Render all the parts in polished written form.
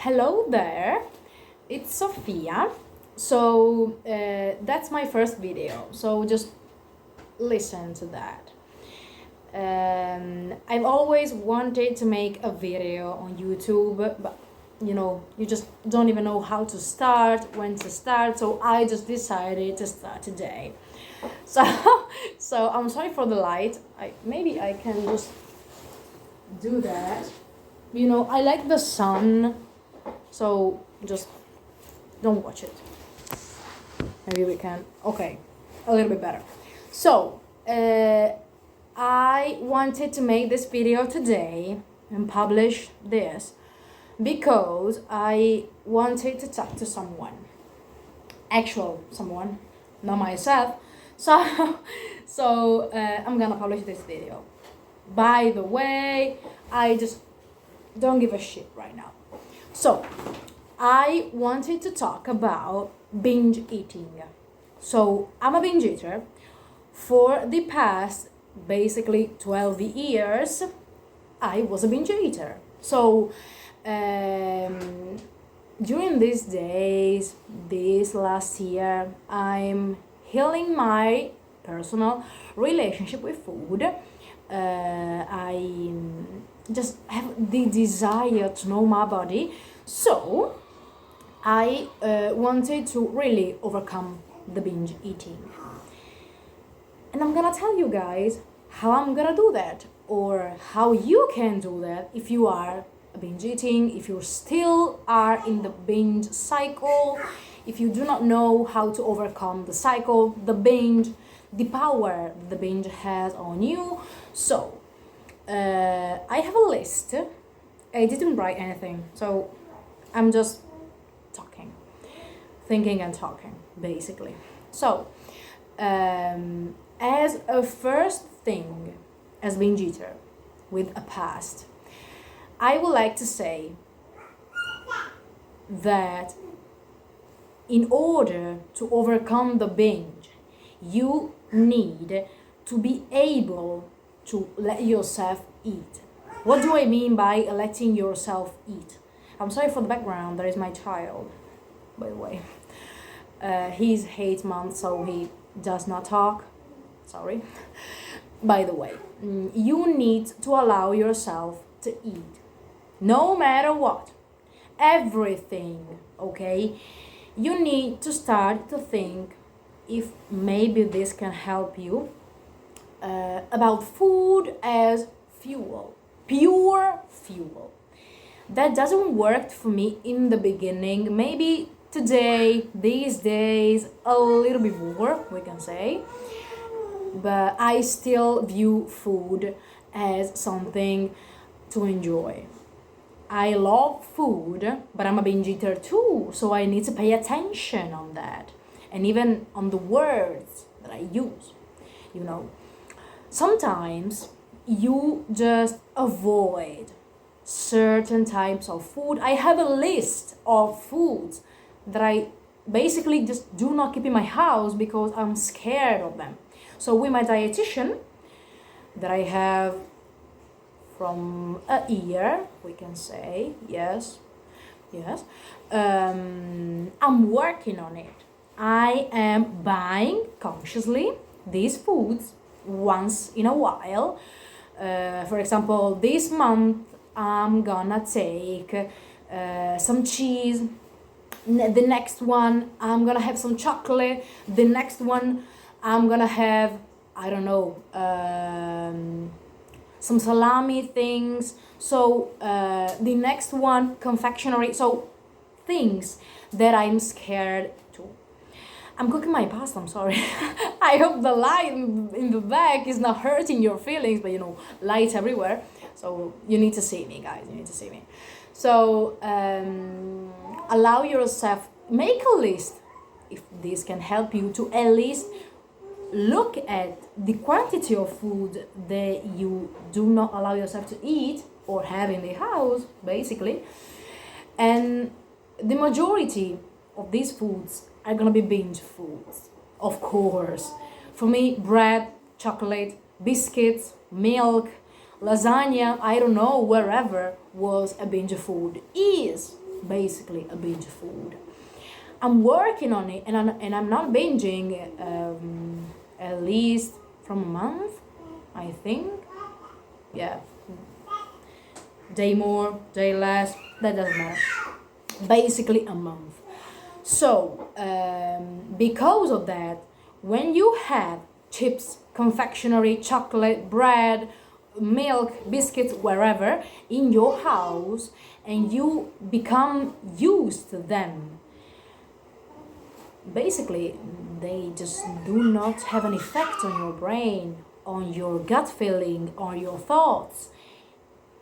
Hello there, it's Sophia. So that's my first video, so just listen to that. I've always wanted to make a video on YouTube, but you just don't even know how to start, when to start, so I just decided to start today. So, so I'm sorry for the light. Maybe I can just do that. I like the sun, so just don't watch it. Maybe we can. Okay, a little bit better. So, I wanted to make this video today and publish this because I wanted to talk to someone. Actual someone, not myself. So I'm gonna publish this video. By the way, I just don't give a shit right now. So, I wanted to talk about binge eating. So, I'm a binge eater. For the past, basically 12 years, I was a binge eater. So, during these days, this last year, I'm healing my personal relationship with food. I just have the desire to know my body, so I wanted to really overcome the binge eating, and I'm gonna tell you guys how I'm gonna do that, or how you can do that if you are binge eating, if you still are in the binge cycle, if you do not know how to overcome the cycle, the binge, the power the binge has on you. So I have a list. I didn't write anything, so I'm just talking, thinking and talking, basically. So as a first thing, as binge eater with a past, I would like to say that in order to overcome the binge, you need to be able to let yourself eat. What do I mean by letting yourself eat? I'm sorry for the background, there is my child, by the way. He's 8 months, so he does not talk. Sorry. By the way, you need to allow yourself to eat. No matter what. Everything, okay? You need to start to think if maybe this can help you about food as fuel, pure fuel. That doesn't work for me in the beginning. Maybe today, these days, a little bit more, we can say. But I still view food as something to enjoy. I love food, but I'm a binge eater too, so I need to pay attention on that. And even on the words that I use. Sometimes you just avoid certain types of food. I have a list of foods that I basically just do not keep in my house because I'm scared of them. So with my dietitian that I have from a year, we can say, yes, I'm working on it. I am buying consciously these foods once in a while. For example, this month I'm gonna take some cheese. The next one I'm gonna have some chocolate. The next one I'm gonna have, I don't know, some salami things. So the next one, confectionery. So things that I'm scared to. I'm cooking my pasta, I'm sorry. I hope the light in the back is not hurting your feelings, but lights everywhere. So you need to see me, guys, you need to see me. So allow yourself, make a list, if this can help you, to at least look at the quantity of food that you do not allow yourself to eat or have in the house, basically. And the majority of these foods are gonna be binge foods, of course. For me, bread, chocolate, biscuits, milk, lasagna, I don't know, wherever was a binge food, is basically a binge food. I'm working on it, and I'm not binging at least from a month, I think. Yeah, day more, day less, that doesn't matter. Basically a month. So, because of that, when you have chips, confectionery, chocolate, bread, milk, biscuits, wherever in your house, and you become used to them, basically they just do not have an effect on your brain, on your gut feeling, on your thoughts.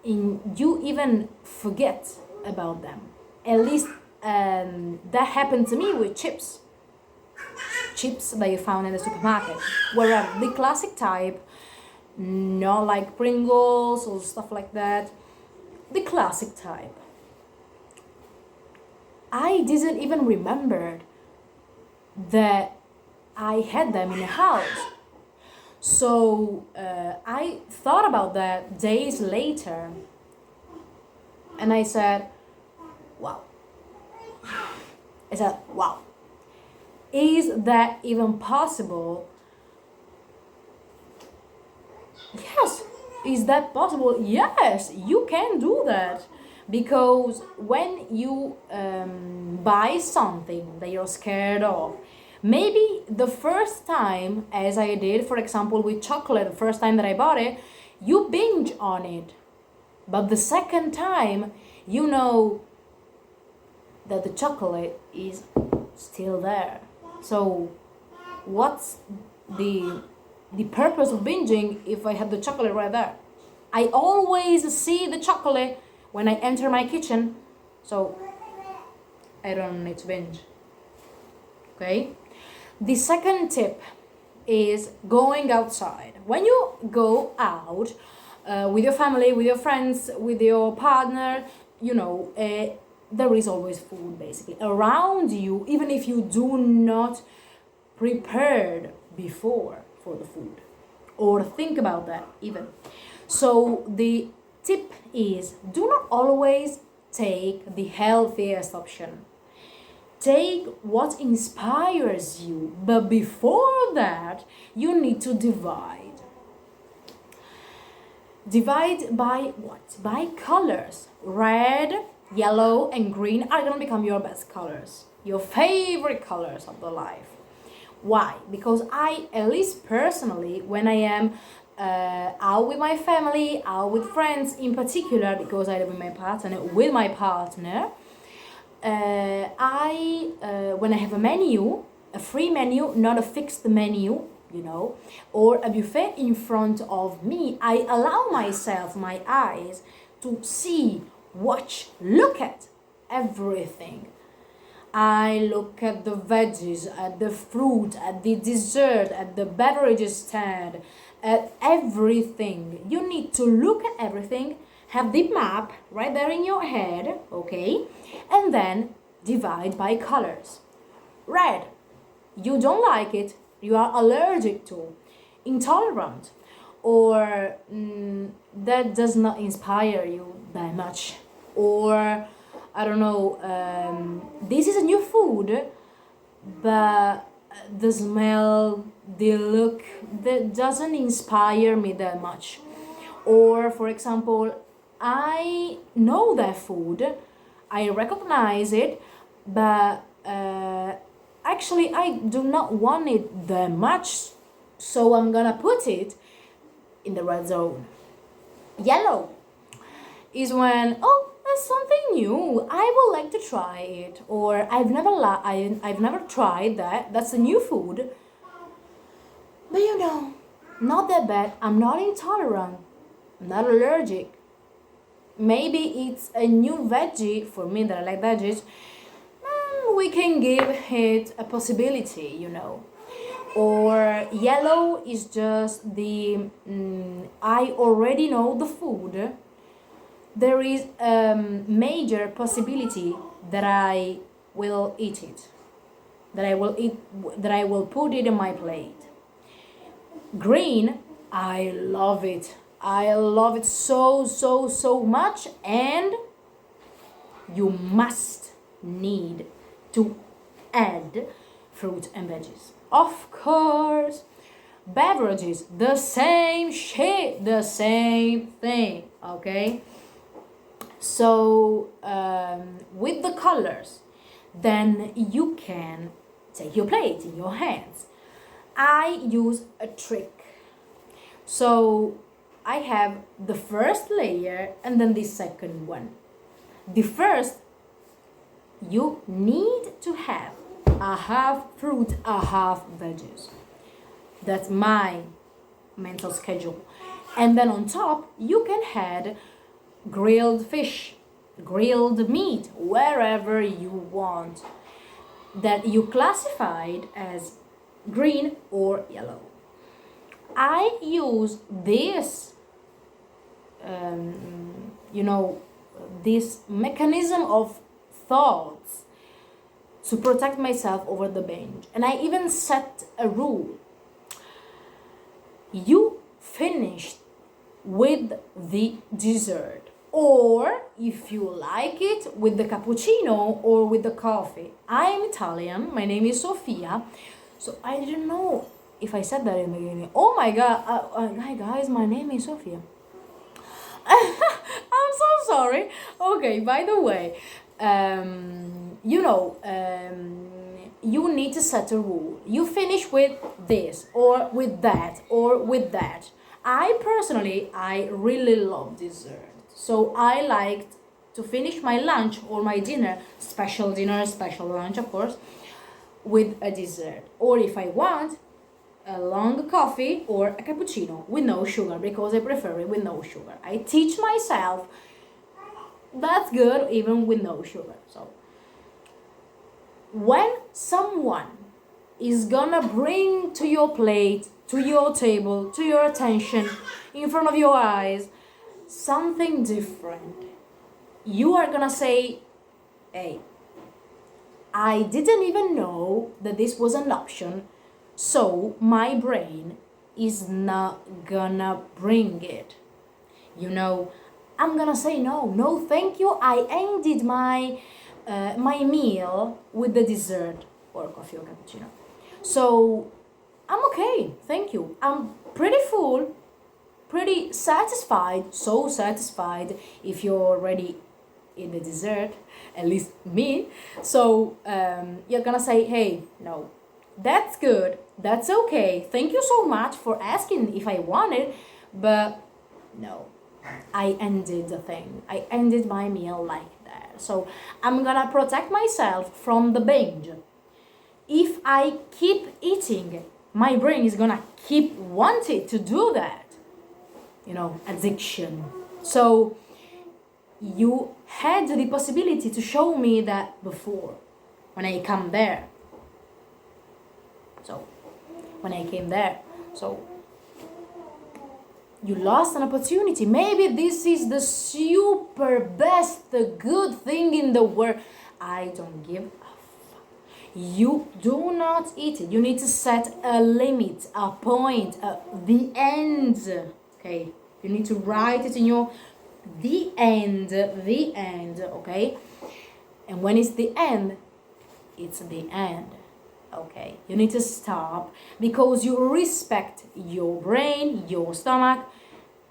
You even forget about them. At least that happened to me with chips that you found in the supermarket, wherever the classic type, not like Pringles or stuff like that, the classic type. I didn't even remember that I had them in the house. So I thought about that days later, and I said, wow. I said, wow. Is that even possible? Yes. Is that possible? Yes, you can do that. Because when you buy something that you're scared of, maybe the first time, as I did, for example, with chocolate, the first time that I bought it, you binge on it. But the second time, you know that the chocolate is still there. So what's the purpose of binging if I have the chocolate right there? I always see the chocolate when I enter my kitchen, so I don't need to binge. Okay? The second tip is going outside. When you go out with your family, with your friends, with your partner, there is always food basically around you, even if you do not prepared before for the food or think about that even. So the tip is, do not always take the healthiest option. Take what inspires you, but before that, you need to divide. Divide by what? By colors. Red, yellow, and green are gonna become your best colors, your favorite colors of the life. Why? Because I, at least personally, when I am out with my family, out with friends in particular, because I live with my partner, when I have a menu, a free menu, not a fixed menu, or a buffet in front of me, I allow myself, my eyes, to see, watch, look at everything. I look at the veggies, at the fruit, at the dessert, at the beverages stand, at everything. You need to look at everything, have the map right there in your head, okay? And then divide by colors. Red, you don't like it, you are allergic to, intolerant, or that does not inspire you that much, or I don't know, this is a new food, but the smell, the look, that doesn't inspire me that much. Or, for example, I know that food, I recognize it, but actually I do not want it that much, so I'm gonna put it in the red zone. Yellow is when, oh, that's something new, I would like to try it, or I've never tried that, that's a new food, but not that bad, I'm not intolerant, I'm not allergic. Maybe it's a new veggie for me that I like veggies, we can give it a possibility, Or yellow is just the I already know the food. There is a major possibility that I will eat it, that I will put it in my plate. Green, I love it. I love it so much, and you must need to add fruit and veggies. Of course, beverages, the same shit, the same thing, okay? So, with the colors, then you can take your plate in your hands. I use a trick. So, I have the first layer and then the second one. The first, you need to have a half fruit, a half veggies. That's my mental schedule. And then on top, you can add grilled fish, grilled meat, wherever you want, that you classified as green or yellow. I use this, this mechanism of thoughts to protect myself over the binge. And I even set a rule. You finish with the dessert, or if you like it, with the cappuccino or with the coffee. I am Italian, my name is Sofia, so I didn't know if I said that in the beginning. Oh my god, hi guys, my name is Sofia. I'm so sorry. Okay, by the way, you need to set a rule. You finish with this or with that or with that. I really love dessert. So I liked to finish my lunch or my dinner, special lunch, of course, with a dessert. Or if I want, a long coffee or a cappuccino with no sugar, because I prefer it with no sugar. I teach myself that's good even with no sugar. So when someone is gonna bring to your plate, to your table, to your attention, in front of your eyes, something different, you are gonna say, hey, I didn't even know that this was an option, so my brain is not gonna bring it. I'm gonna say no thank you. I ended my meal with the dessert or coffee or cappuccino. So I'm okay, thank you. I'm pretty full, pretty satisfied, so satisfied if you're already in the dessert, at least me. So you're gonna say, hey, no, that's good, that's okay, thank you so much for asking if I want it, but no, I ended the thing. I ended my meal like that. So I'm gonna protect myself from the binge. If I keep eating, my brain is gonna keep wanting to do that. Addiction. So you had the possibility to show me that before when I come there. So when I came there, so you lost an opportunity. Maybe this is the super best, the good thing in the world. I don't give a fuck. You do not eat it. You need to set a limit, a point, the end. Okay? You need to write it in your the end, okay? And when it's the end, it's the end. Okay, you need to stop because you respect your brain, your stomach,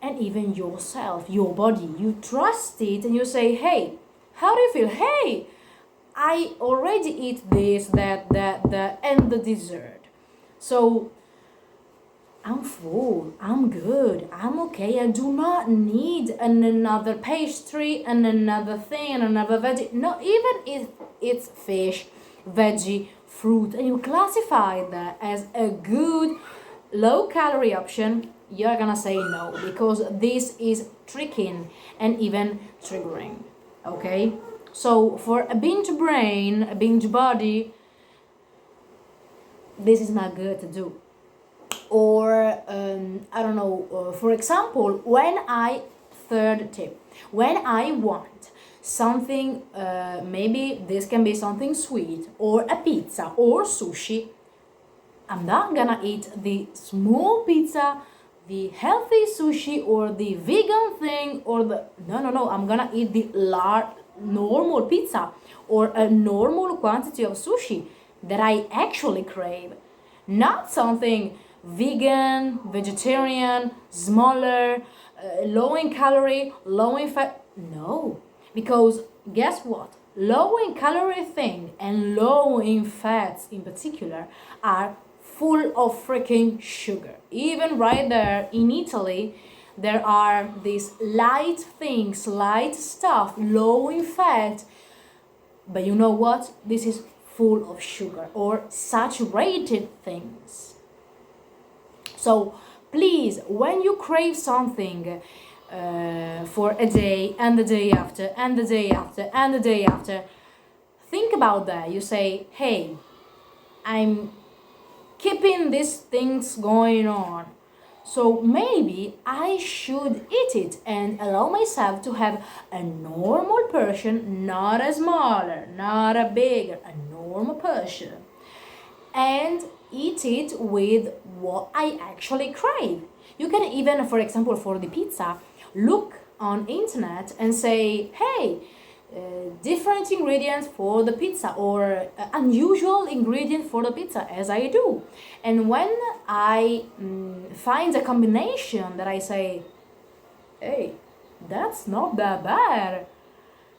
and even yourself, your body. You trust it and you say, hey, how do you feel? Hey, I already eat this, that, and the dessert. So I'm full, I'm good, I'm okay. I do not need another pastry and another thing and another veggie. No, even if it's fish, veggie, fruit, and you classify that as a good low-calorie option, you're gonna say no, because this is tricking and even triggering, okay? So for a binge brain, a binge body, this is not good to do. Or, for example, third tip, when I want something, maybe this can be something sweet, or a pizza, or sushi, I'm not gonna eat the small pizza, the healthy sushi, or the vegan thing, or no, I'm gonna eat the normal pizza or a normal quantity of sushi that I actually crave. Not something vegan, vegetarian, smaller, low in calorie, low in fat. No, because guess what? Low in calorie thing and low in fats in particular are full of freaking sugar. Even right there in Italy, there are these light things, light stuff, low in fat. But you know what? This is full of sugar or saturated things. So please, when you crave something for a day and the day after and the day after and the day after, think about that. You say, hey, I'm keeping these things going on. So maybe I should eat it and allow myself to have a normal portion, not a smaller, not a bigger, a normal portion. And eat it with what I actually crave. You can even, for example, for the pizza, look on internet and say, hey, different ingredients for the pizza or unusual ingredient for the pizza, as I do. And when I find a combination that I say, hey, that's not that bad,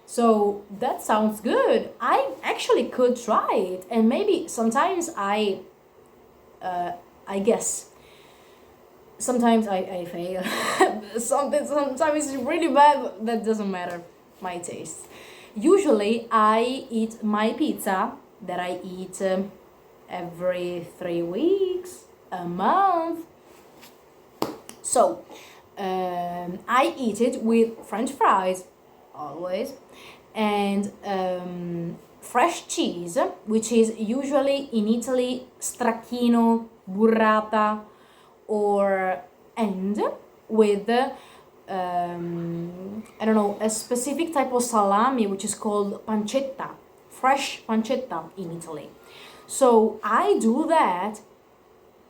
so that sounds good, I actually could try it. And maybe sometimes I guess sometimes I fail. Sometimes it's really bad, but that doesn't matter. My taste. Usually, I eat my pizza that I eat every 3 weeks, a month. So, I eat it with French fries, always, and fresh cheese, which is usually in Italy stracchino, burrata, or and with I don't know, a specific type of salami which is called pancetta, fresh pancetta in Italy. So I do that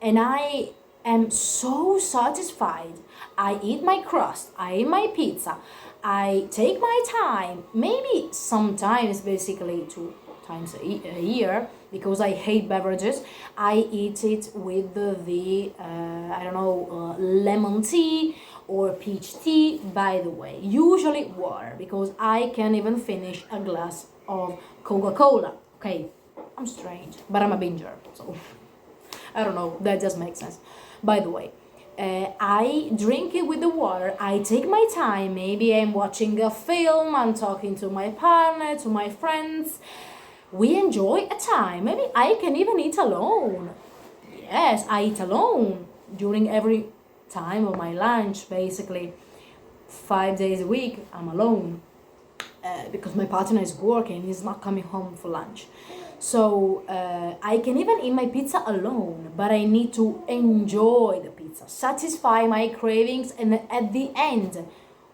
and I am so satisfied. I eat my crust, I eat my pizza, I take my time, maybe sometimes basically 2 times a year, because I hate beverages. I eat it with the I don't know, lemon tea or peach tea, by the way. Usually water, because I can't even finish a glass of Coca-Cola. Okay, I'm strange, but I'm a binger, so I don't know, that just makes sense. By the way, I drink it with the water, I take my time, maybe I'm watching a film, I'm talking to my partner, to my friends. We enjoy a time. Maybe I can even eat alone. Yes, I eat alone during every time of my lunch, basically. 5 days a week, I'm alone because my partner is working, he's not coming home for lunch. So I can even eat my pizza alone, but I need to enjoy the pizza, satisfy my cravings, and at the end,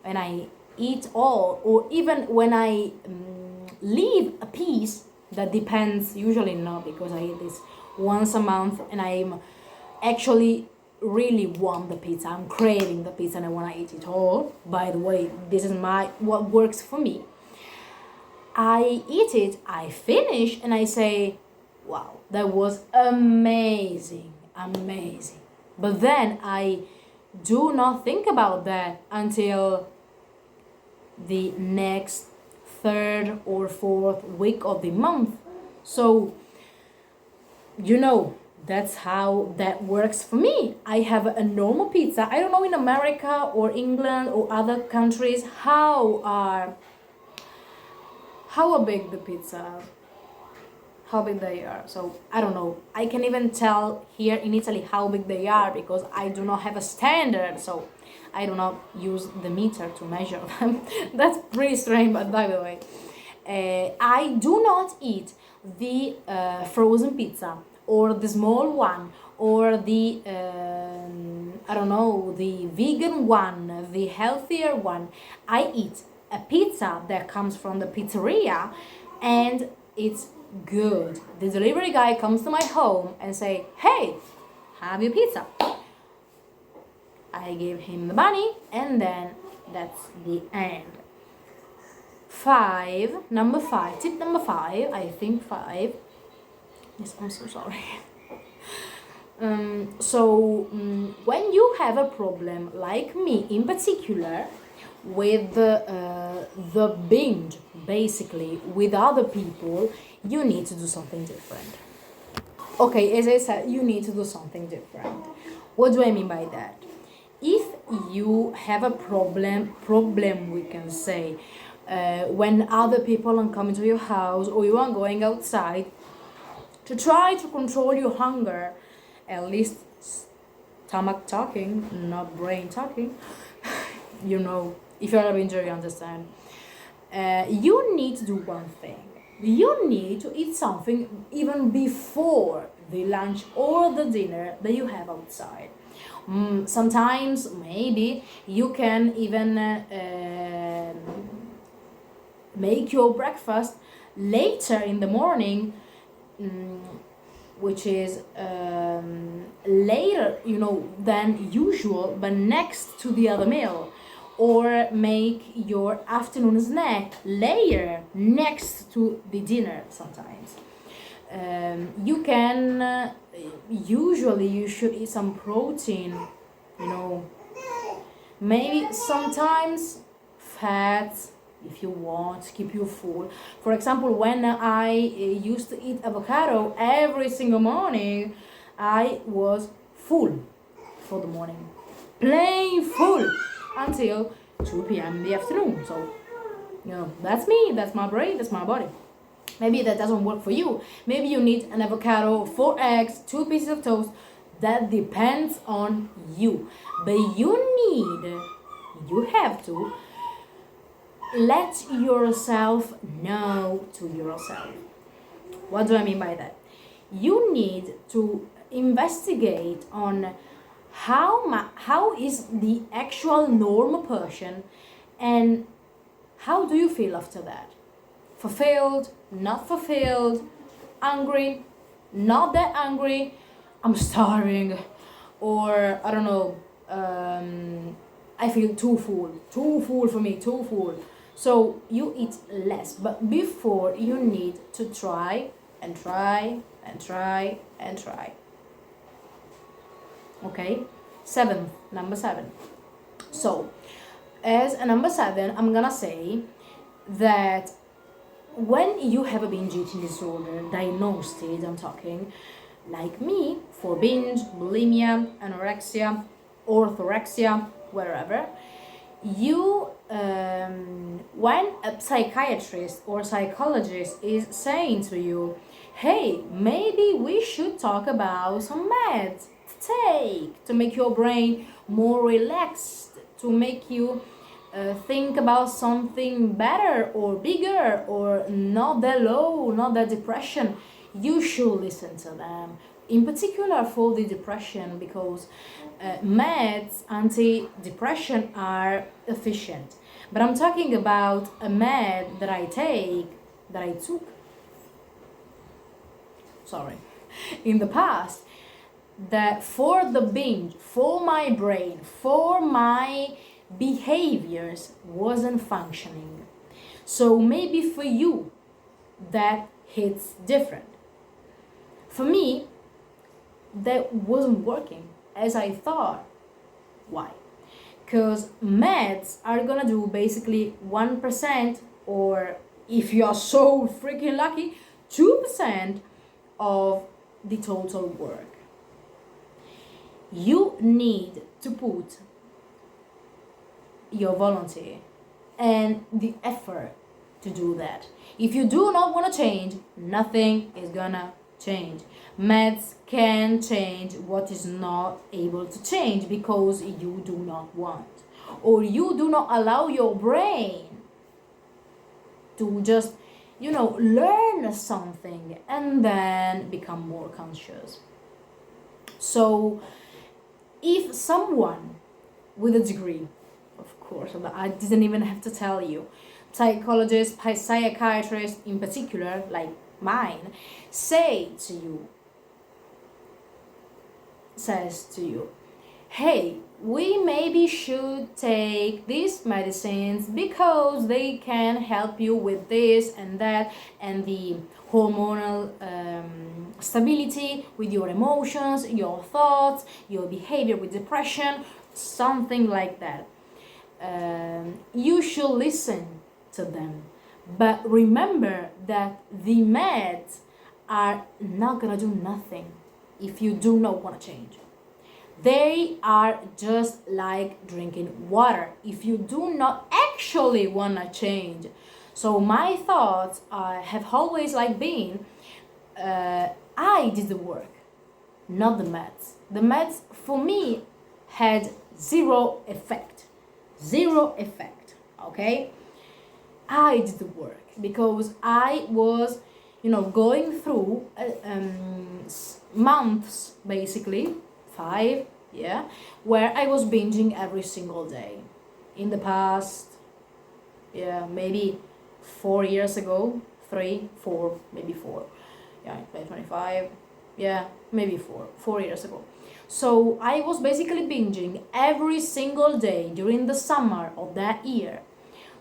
when I eat all, or even when I leave a piece, that depends, usually not, because I eat this once a month and I'm actually really want the pizza, I'm craving the pizza and I want to eat it all. By the way, this is what works for me. I eat it, I finish, and I say, wow, that was amazing, amazing. But then I do not think about that until the next third or fourth week of the month. So, that's how that works for me. I have a normal pizza. I don't know in America or England or other countries how big the pizza, how big they are. So I don't know. I can even tell here in Italy how big they are because I do not have a standard. So I do not use the meter to measure them. That's pretty strange, but by the way, I do not eat the frozen pizza or the small one or the I don't know, the vegan one, the healthier one. I eat a pizza that comes from the pizzeria and it's good. The delivery guy comes to my home and say, hey, have your pizza. I give him the money and then that's the end. Tip number 5, I think 5. Yes, I'm so sorry. When you have a problem, like me in particular, with the binge, basically, with other people, you need to do something different. Okay, as I said, you need to do something different. What do I mean by that? If you have a problem we can say, when other people are coming to your house or you are going outside, to try to control your hunger, at least stomach talking, not brain talking, if you're a binger, you understand. You need to do one thing. You need to eat something even before the lunch or the dinner that you have outside. Sometimes maybe you can even make your breakfast later in the morning, which is later, than usual, but next to the other meal. Or make your afternoon snack later, next to the dinner sometimes. You can, usually you should eat some protein, maybe sometimes fats, if you want to keep you full. For example, when I used to eat avocado every single morning, I was full for the morning, plain full, until 2 p.m. in the afternoon. So, that's me, that's my brain, that's my body. Maybe that doesn't work for you. Maybe you need an avocado, 4 eggs, 2 pieces of toast. That depends on you. But you have to let yourself know to yourself. What do I mean by that? You need to investigate on how is the actual normal person, and how do you feel after that? Fulfilled, not fulfilled, angry, not that angry, I'm starving, or I don't know, I feel too full for me, too full. So you eat less, but before you need to try and try and try and try. Okay, number 7. So, as a number 7, I'm gonna say that when you have a binge eating disorder, diagnosed, I'm talking, like me, for binge, bulimia, anorexia, orthorexia, wherever, you, when a psychiatrist or psychologist is saying to you, hey, maybe we should talk about some meds take to make your brain more relaxed, to make you think about something better or bigger, or not that low, not that depression, you should listen to them. In particular for the depression, because meds, anti-depression, are efficient. But I'm talking about a med that I took, in the past, that for the binge, for my brain, for my behaviors wasn't functioning. So maybe for you that hits different. For me, that wasn't working as I thought. Why? Because meds are gonna do basically 1%, or if you're so freaking lucky, 2% of the total work. You need to put your volunteer and the effort to do that. If you do not want to change, nothing is gonna change. Meds can change what is not able to change because you do not want, or you do not allow your brain to just, learn something and then become more conscious. So, if someone with a degree, of course, I didn't even have to tell you, psychologist, psychiatrist in particular, like mine, says to you, hey, we maybe should take these medicines because they can help you with this and that and the hormonal stability with your emotions, your thoughts, your behavior with depression, something like that. You should listen to them, but remember that the meds are not gonna do nothing if you do not want to change. They are just like drinking water if you do not actually want to change. So my thoughts have always like been, I did the work, not the meds. The meds for me had zero effect. Zero effect, okay? I did the work because I was, going through months, basically, 5, yeah, where I was binging every single day. In the past, yeah, maybe 4 years ago, 3, 4, maybe 4, yeah, 25, yeah, maybe 4 years ago. So I was basically binging every single day during the summer of that year.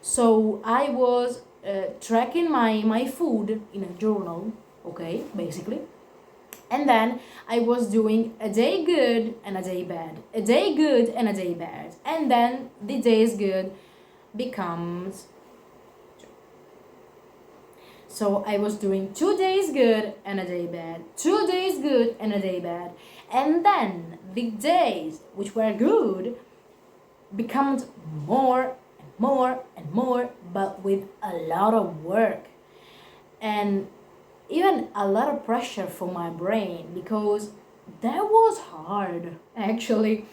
So I was tracking my food in a journal, okay, basically. And then I was doing a day good and a day bad, a day good and a day bad. And then the days good becomes. So I was doing 2 days good and a day bad, 2 days good and a day bad. And then the days which were good becomes more and more and more, but with a lot of work and even a lot of pressure for my brain, because that was hard actually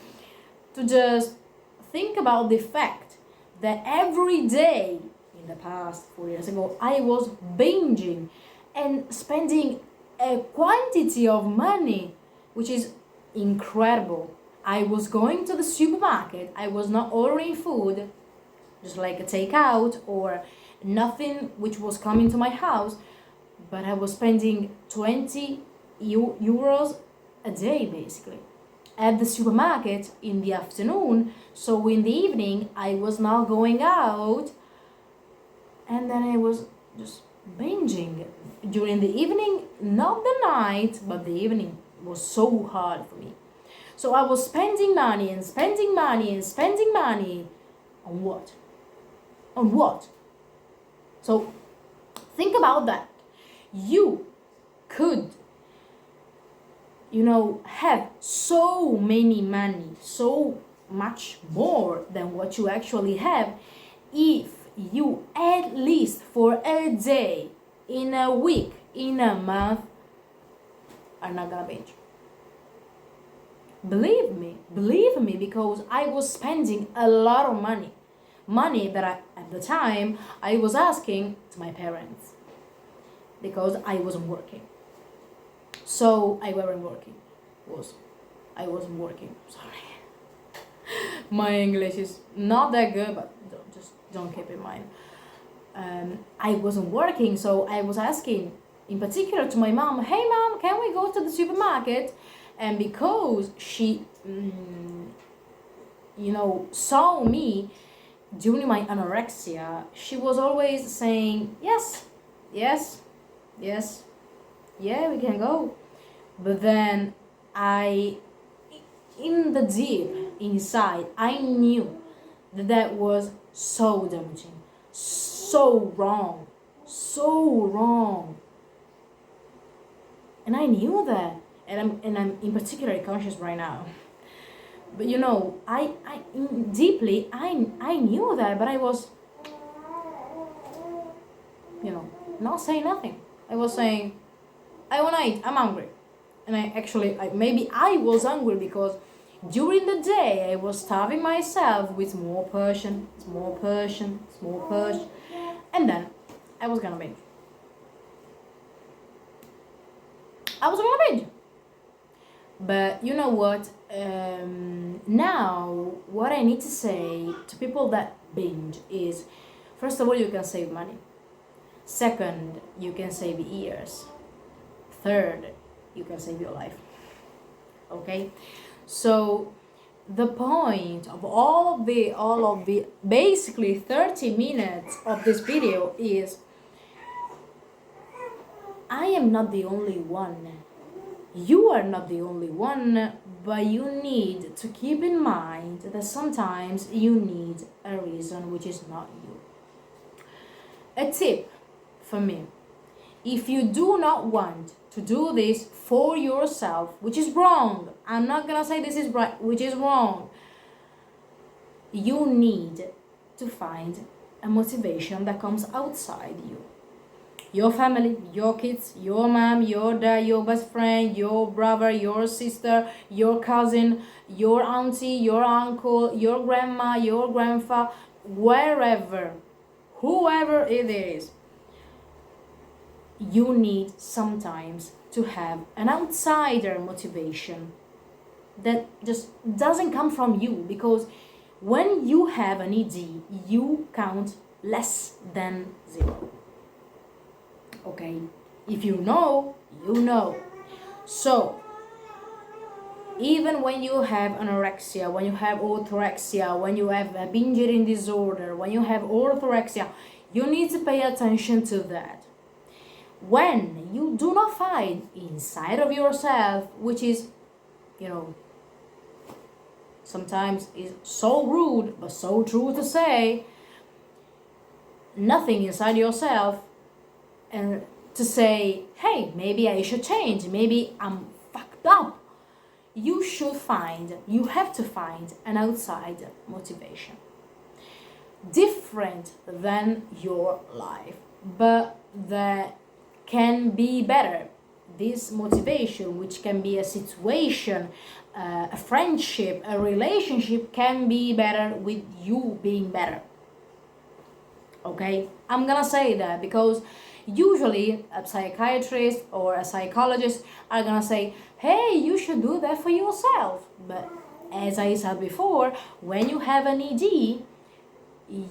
to just think about the fact that every day in the past 4 years ago I was binging and spending a quantity of money which is incredible. I was going to the supermarket, I was not ordering food, just like a takeout or nothing which was coming to my house, but I was spending 20 euros a day basically at the supermarket in the afternoon. So in the evening I was not going out, and then I was just binging during the evening, not the night, but the evening was so hard for me. So I was spending money and spending money and spending money on what? On what? So think about that. You could, have so many money, so much more than what you actually have, if you at least for a day, in a week, in a month, are not gonna binge. Believe me, because I was spending a lot of money that at the time I was asking to my parents because I wasn't working. So I wasn't working. Sorry, my English is not that good, but don't keep in mind. I wasn't working, so I was asking, in particular to my mom, "Hey mom, can we go to the supermarket?" And because she, saw me during my anorexia, she was always saying, yes, yeah, we can go. But then in the deep inside, I knew that was so damaging, so wrong. And I knew that, and I'm in particular conscious right now. But I deeply I knew that, but I was, not saying nothing. I was saying, I wanna eat, I'm hungry. And maybe I was hungry because during the day I was starving myself with more portion, and then I was gonna binge. But you know what? Now, what I need to say to people that binge is, first of all, you can save money. Second, you can save years. Third, you can save your life. Okay? So, the point of all of the basically 30 minutes of this video is I am not the only one. You are not the only one, but you need to keep in mind that sometimes you need a reason which is not you. A tip for me: if you do not want to do this for yourself, which is wrong, I'm not gonna say this is right, which is wrong, you need to find a motivation that comes outside you. Your family, your kids, your mom, your dad, your best friend, your brother, your sister, your cousin, your auntie, your uncle, your grandma, your grandpa, wherever, whoever it is, you need sometimes to have an outsider motivation that just doesn't come from you, because when you have an ED, you count less than 0. Okay, if you know, you know. So even when you have anorexia, when you have orthorexia, when you have a binge eating disorder, when you have orthorexia, you need to pay attention to that. When you do not find inside of yourself, which is, sometimes is so rude but so true to say, nothing inside yourself, and to say, hey, maybe I should change, maybe I'm fucked up, you have to find an outside motivation different than your life, but that can be better. This motivation, which can be a situation, a friendship, a relationship, can be better with you being better. Okay, I'm gonna say that because usually a psychiatrist or a psychologist are gonna say, hey, you should do that for yourself. But as I said before, when you have an ED,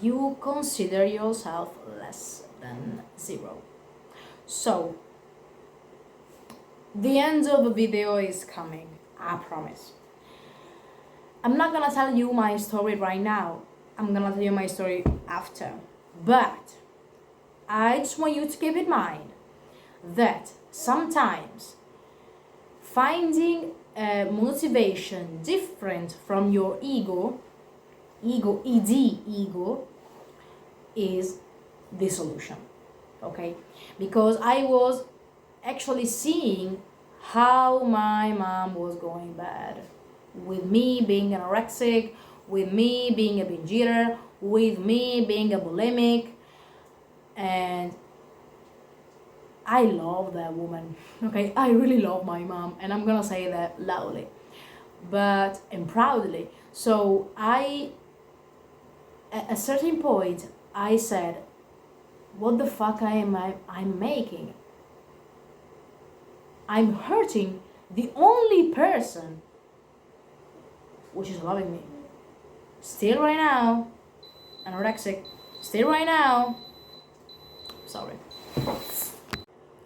you consider yourself less than 0. So the end of the video is coming, I promise. I'm not gonna tell you my story right now, I'm gonna tell you my story after. But I just want you to keep in mind that sometimes finding a motivation different from your ego is the solution. Okay, because I was actually seeing how my mom was going bad with me being anorexic, with me being a binge eater, with me being a bulimic, and I love that woman. Okay, I really love my mom, and I'm gonna say that loudly, and proudly. So at a certain point, I said, what the fuck I'm making? I'm hurting the only person which is loving me. Still right now, anorexic, still right now, sorry.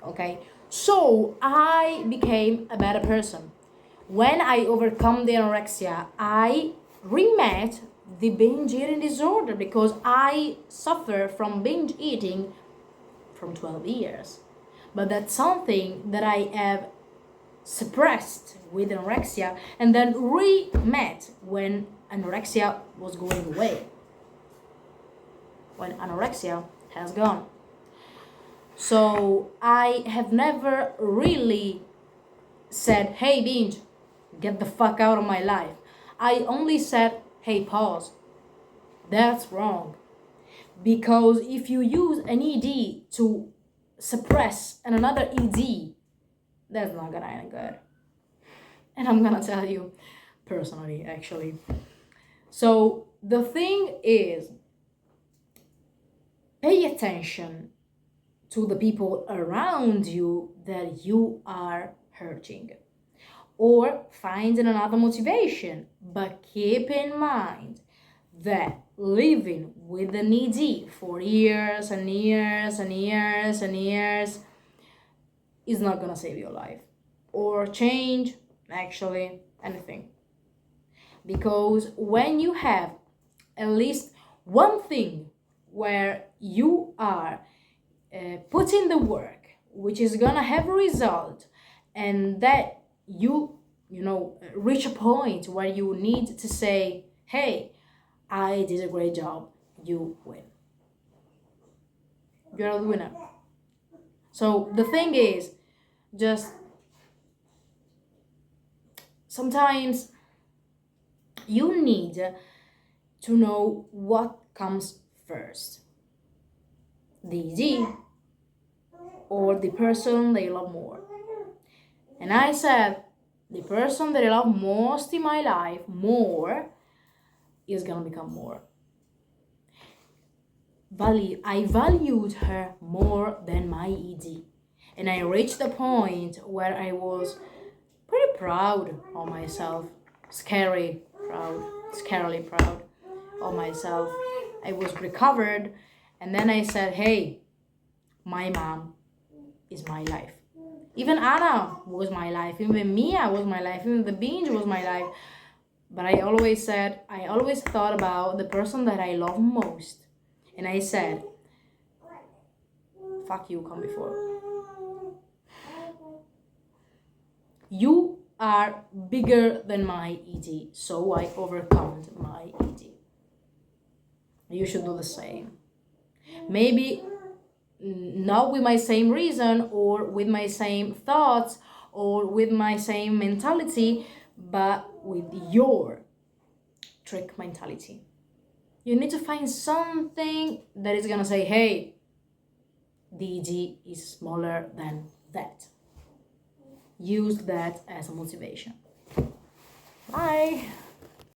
Okay, so I became a better person. When I overcome the anorexia, I re-met the binge eating disorder, because I suffer from binge eating from 12 years. But that's something that I have suppressed with anorexia and then re-met when anorexia was going away. When anorexia has gone. So I have never really said, hey, binge, get the fuck out of my life. I only said, hey, pause. That's wrong. Because if you use an ED to suppress another ED, that's not gonna end good. And I'm gonna tell you personally, actually. So the thing is, pay attention to the people around you that you are hurting, or find another motivation. But keep in mind that living with an ED for years and years and years and years is not gonna save your life or change actually anything. Because when you have at least one thing where you are putting the work, which is gonna have a result, and that you know, reach a point where you need to say, hey, I did a great job, you win. You're the winner. So the thing is, just sometimes you need to know what comes first, the easy or the person they love more. And I said, the person that I love most in my life, more, is gonna become more. I valued her more than my ED. And I reached the point where I was pretty proud of myself. Scarily proud of myself. I was recovered, and then I said, hey, my mom is my life. Even Anna was my life. Even Mia was my life. Even the Binge was my life. But I always thought about the person that I love most. And I said, fuck you, come before. You are bigger than my ED, so I overcome my ED. You should do the same. Maybe not with my same reason or with my same thoughts or with my same mentality, but with your trick mentality. You need to find something that is gonna say, hey, the ED is smaller than that. Use that as a motivation. Bye.